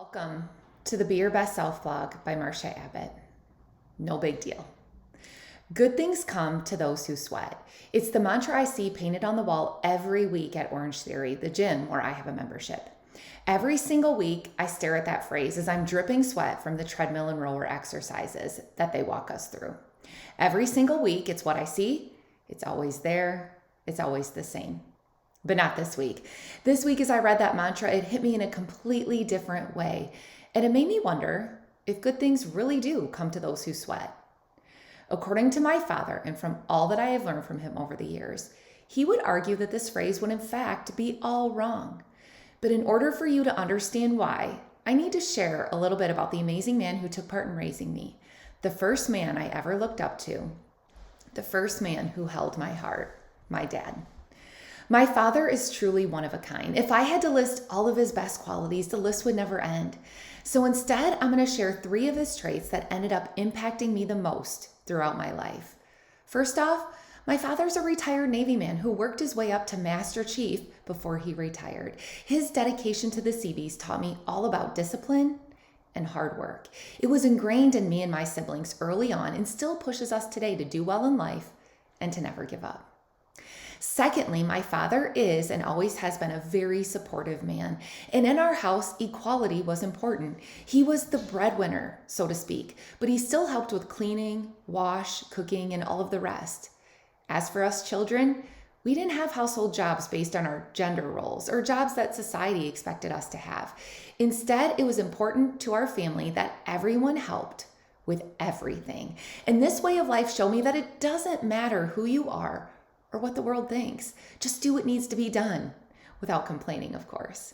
Welcome to the Be Your Best Self blog by Marcia Abbott. No big deal. Good things come to those who sweat. It's the mantra I see painted on the wall every week at Orange Theory, the gym where I have a membership. Every single week, I stare at that phrase as I'm dripping sweat from the treadmill and rower exercises that they walk us through. Every single week, it's what I see. It's always there. It's always the same. But not this week. This week, as I read that mantra, it hit me in a completely different way. And it made me wonder if good things really do come to those who sweat. According to my father, and from all that I have learned from him over the years, he would argue that this phrase would in fact be all wrong. But in order for you to understand why, I need to share a little bit about the amazing man who took part in raising me, the first man I ever looked up to, the first man who held my heart, my dad. My father is truly one of a kind. If I had to list all of his best qualities, the list would never end. So instead, I'm going to share 3 of his traits that ended up impacting me the most throughout my life. First off, my father's a retired Navy man who worked his way up to Master Chief before he retired. His dedication to the Seabees taught me all about discipline and hard work. It was ingrained in me and my siblings early on and still pushes us today to do well in life and to never give up. Secondly, my father is and always has been a very supportive man. And in our house, equality was important. He was the breadwinner, so to speak, but he still helped with cleaning, wash, cooking, and all of the rest. As for us children, we didn't have household jobs based on our gender roles or jobs that society expected us to have. Instead, it was important to our family that everyone helped with everything. And this way of life showed me that it doesn't matter who you are or what the world thinks. Just do what needs to be done, without complaining, of course.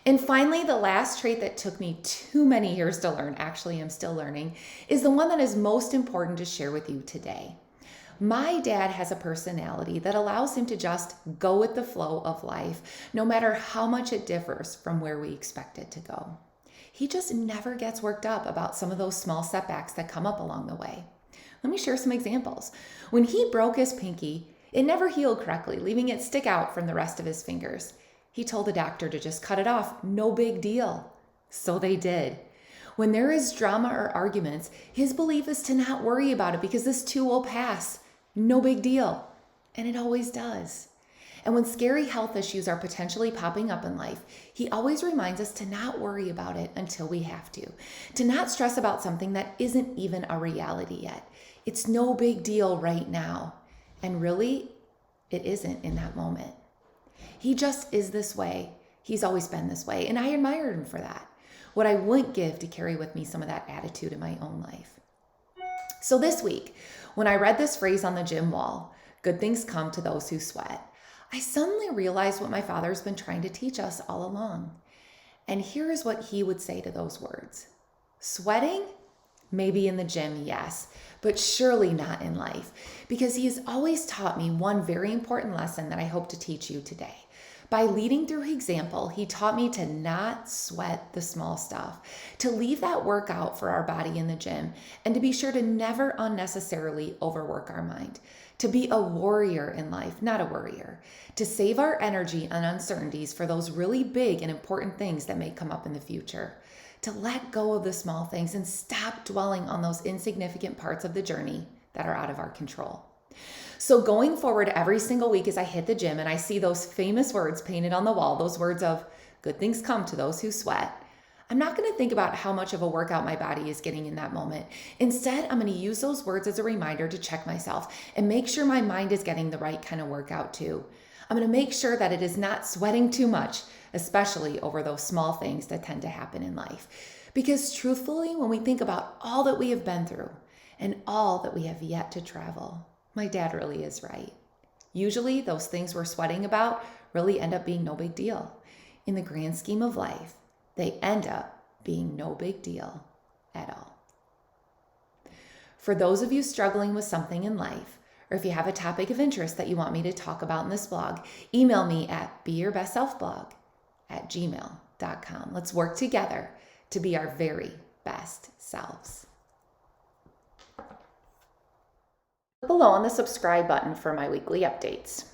And finally, the last trait that took me too many years to learn, actually I'm still learning, is the one that is most important to share with you today. My dad has a personality that allows him to just go with the flow of life, no matter how much it differs from where we expect it to go. He just never gets worked up about some of those small setbacks that come up along the way. Let me share some examples. When he broke his pinky, it never healed correctly, leaving it stick out from the rest of his fingers. He told the doctor to just cut it off, no big deal. So they did. When there is drama or arguments, his belief is to not worry about it because this too will pass. No big deal. And it always does. And when scary health issues are potentially popping up in life, he always reminds us to not worry about it until we have to not stress about something that isn't even a reality yet. It's no big deal right now. And really, it isn't in that moment. He just is this way. He's always been this way. And I admire him for that. What I wouldn't give to carry with me some of that attitude in my own life. So this week, when I read this phrase on the gym wall, good things come to those who sweat, I suddenly realized what my father's been trying to teach us all along. And here is what he would say to those words. Sweating? Maybe in the gym, yes, but surely not in life, because he has always taught me one very important lesson that I hope to teach you today. By leading through example, he taught me to not sweat the small stuff, to leave that work out for our body in the gym, and to be sure to never unnecessarily overwork our mind, to be a warrior in life, not a worrier, to save our energy and uncertainties for those really big and important things that may come up in the future, to let go of the small things and stop dwelling on those insignificant parts of the journey that are out of our control. So going forward every single week as I hit the gym and I see those famous words painted on the wall, those words of good things come to those who sweat, I'm not going to think about how much of a workout my body is getting in that moment. Instead, I'm going to use those words as a reminder to check myself and make sure my mind is getting the right kind of workout too. I'm going to make sure that it is not sweating too much, especially over those small things that tend to happen in life. Because truthfully, when we think about all that we have been through and all that we have yet to travel, my dad really is right. Usually those things we're sweating about really end up being no big deal. In the grand scheme of life, they end up being no big deal at all. For those of you struggling with something in life, or if you have a topic of interest that you want me to talk about in this blog, email me at beyourbestselfblog@gmail.com. Let's work together to be our very best selves. Click below on the subscribe button for my weekly updates.